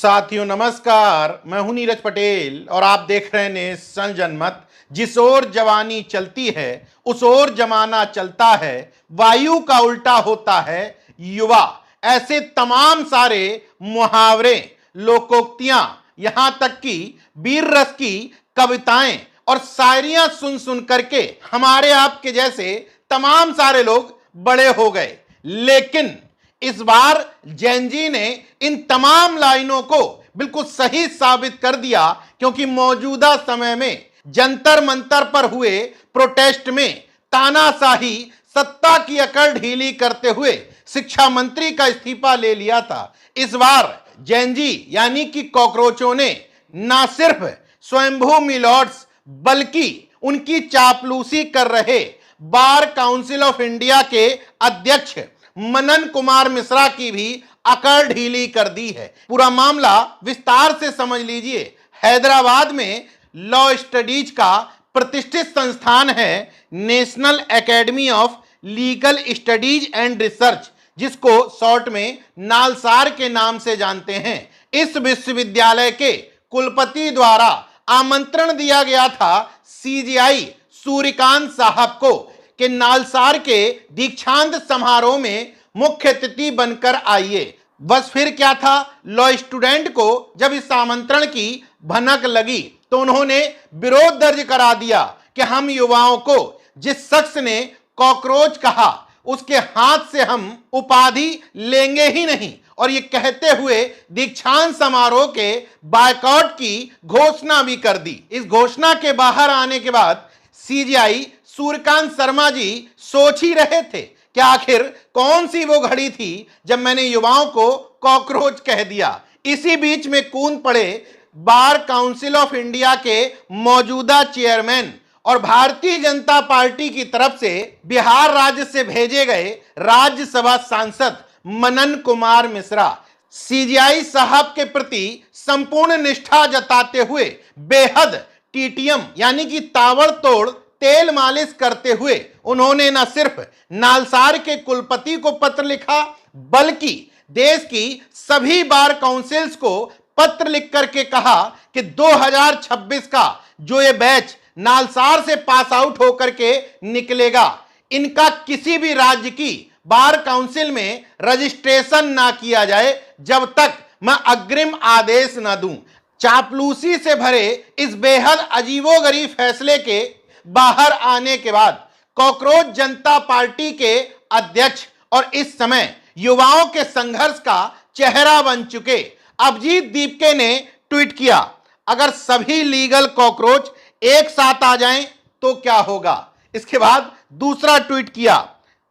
साथियों नमस्कार, मैं हूं नीरज पटेल और आप देख रहे हैं नेशन जनमत। जिस ओर जवानी चलती है उस ओर जमाना चलता है, वायु का उल्टा होता है युवा। ऐसे तमाम सारे मुहावरे, लोकोक्तियां, यहां तक कि वीर रस की कविताएं और शायरियां सुन सुन करके हमारे आपके जैसे तमाम सारे लोग बड़े हो गए। लेकिन इस बार जैन जी ने इन तमाम लाइनों को बिल्कुल सही साबित कर दिया, क्योंकि मौजूदा समय में जंतर मंतर पर हुए प्रोटेस्ट में तानाशाही सत्ता की अकड़ ढीली करते हुए शिक्षा मंत्री का इस्तीफा ले लिया था। इस बार जैन जी यानी कि कॉकरोचों ने ना सिर्फ स्वयंभू मिलॉर्ड्स बल्कि उनकी चापलूसी कर रहे बार काउंसिल ऑफ इंडिया के अध्यक्ष मनन कुमार मिश्रा की भी अकड़ ढीली कर दी है। पूरा मामला विस्तार से समझ लीजिए। हैदराबाद में लॉ स्टडीज का प्रतिष्ठित संस्थान है national academy of legal studies and research, जिसको शॉर्ट में नालसार के नाम से जानते हैं। इस विश्वविद्यालय के कुलपति द्वारा आमंत्रण दिया गया था सीजीआई सूर्यकांत साहब को कि नालसार के दीक्षांत समारोह में मुख्य अतिथि बनकर आइए। बस फिर क्या था, लॉ स्टूडेंट को जब इस आमंत्रण की भनक लगी तो उन्होंने विरोध दर्ज करा दिया कि हम युवाओं को जिस शख्स ने कॉकरोच कहा उसके हाथ से हम उपाधि लेंगे ही नहीं, और ये कहते हुए दीक्षांत समारोह के बायकॉट की घोषणा भी कर दी। इस घोषणा के बाहर आने के बाद सीजीआई सूर्यकांत शर्मा जी सोच ही रहे थे कि आखिर कौन सी वो घड़ी थी जब मैंने युवाओं को कॉकरोच कह दिया। इसी बीच में कूद पड़े बार काउंसिल ऑफ इंडिया के मौजूदा चेयरमैन और भारतीय जनता पार्टी की तरफ से बिहार राज्य से भेजे गए राज्यसभा सांसद मनन कुमार मिश्रा। सीजीआई साहब के प्रति संपूर्ण निष्ठा जताते हुए बेहद टीटीएम यानी कि ताबड़तोड़ तेल मालिश करते हुए उन्होंने न सिर्फ नालसार के कुलपति को पत्र लिखा बल्कि देश की सभी बार काउंसिल्स को पत्र लिख करके कहा कि 2026 का जो ये बैच नालसार से पास आउट होकर के निकलेगा, इनका किसी भी राज्य की बार काउंसिल में रजिस्ट्रेशन ना किया जाए जब तक मैं अग्रिम आदेश न दूं। चापलूसी से भरे इस बेहद अजीबोगरीब फैसले के बाहर आने के बाद कॉकरोच जनता पार्टी के अध्यक्ष और इस समय युवाओं के संघर्ष का चेहरा बन चुके अभिजीत दीपके ने ट्वीट किया, अगर सभी लीगल कॉकरोच एक साथ आ जाएं तो क्या होगा। इसके बाद दूसरा ट्वीट किया,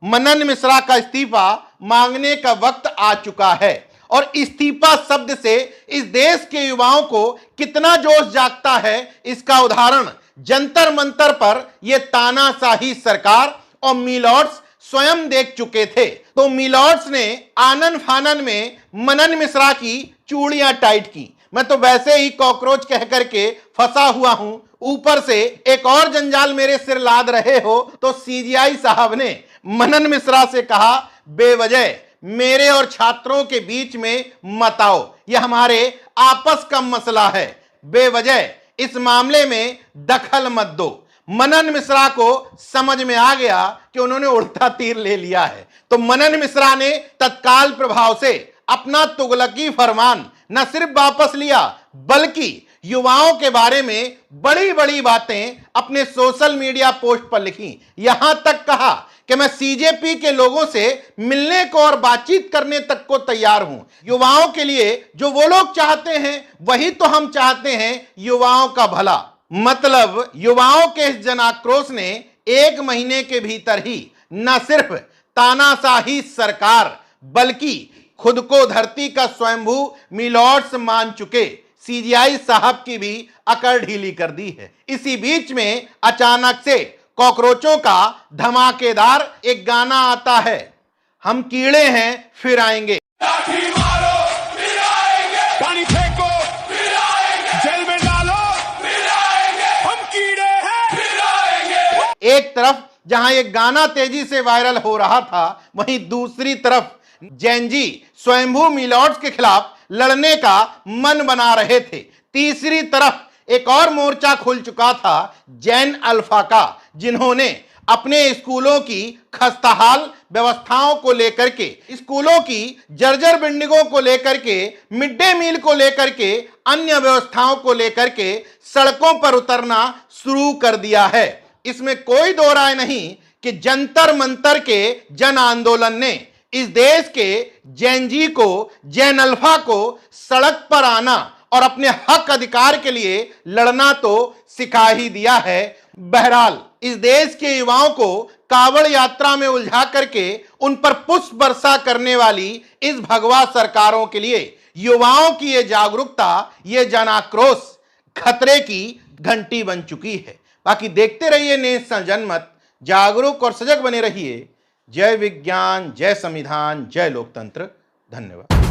मनन मिश्रा का इस्तीफा मांगने का वक्त आ चुका है। और इस्तीफा शब्द से इस देश के युवाओं को कितना जोश जागता है, इसका उदाहरण जंतर मंतर पर यह तानाशाही सरकार और मिलॉर्ड्स स्वयं देख चुके थे। तो मिलॉर्ड्स ने आनन फानन में मनन मिश्रा की चूड़ियां टाइट की। मैं तो वैसे ही कॉकरोच कह करके फंसा हुआ हूं, ऊपर से एक और जंजाल मेरे सिर लाद रहे हो। तो सीजीआई साहब ने मनन मिश्रा से कहा, बेवजह मेरे और छात्रों के बीच में मत आओ, यह हमारे आपस का मसला है, बेवजह इस मामले में दखल मत दो। मनन मिश्रा को समझ में आ गया कि उन्होंने उल्टा तीर ले लिया है, तो मनन मिश्रा ने तत्काल प्रभाव से अपना तुगलकी फरमान न सिर्फ वापस लिया बल्कि युवाओं के बारे में बड़ी बड़ी बातें अपने सोशल मीडिया पोस्ट पर लिखी। यहां तक कहा कि मैं सीजेपी के लोगों से मिलने को और बातचीत करने तक को तैयार हूं। युवाओं के लिए जो वो लोग चाहते हैं वही तो हम चाहते हैं, युवाओं का भला। मतलब युवाओं के इस जनाक्रोश ने एक महीने के भीतर ही न सिर्फ तानाशाही सरकार बल्कि खुद को धरती का स्वयंभू मिलॉर्ड्स मान चुके सीजीआई साहब की भी अकड़ ढीली कर दी है। इसी बीच में अचानक से कॉकरोचों का धमाकेदार एक गाना आता है, हम कीड़े हैं फिर आएंगे। लाठी मारो फिर आएंगे, पानी फेंको फिर आएंगे, जेल में डालो फिर आएंगे, हम कीड़े हैं फिर आएंगे। एक तरफ जहां ये गाना तेजी से वायरल हो रहा था, वहीं दूसरी तरफ जैन जी स्वयंभू मिलॉर्ड्स के खिलाफ लड़ने का मन बना रहे थे। तीसरी तरफ एक और मोर्चा खुल चुका था जैन अल्फा का, जिन्होंने अपने स्कूलों की खस्ताहाल व्यवस्थाओं को लेकर के, स्कूलों की जर्जर बिल्डिंगों को लेकर के, मिड डे मील को लेकर के, अन्य व्यवस्थाओं को लेकर के सड़कों पर उतरना शुरू कर दिया है। इसमें कोई दो राय नहीं कि जंतर मंतर के जन आंदोलन ने इस देश के जैन जी को, जैन अल्फा को सड़क पर आना और अपने हक अधिकार के लिए लड़ना तो सिखा ही दिया है। बहरहाल इस देश के युवाओं को कावड़ यात्रा में उलझा करके उन पर पुष्प वर्षा करने वाली इस भगवा सरकारों के लिए युवाओं की ये जागरूकता, ये जन आक्रोश खतरे की घंटी बन चुकी है। बाकी देखते रहिए नेशन जनमत, जागरूक और सजग बने रहिए। जय विज्ञान, जय संविधान, जय लोकतंत्र। धन्यवाद।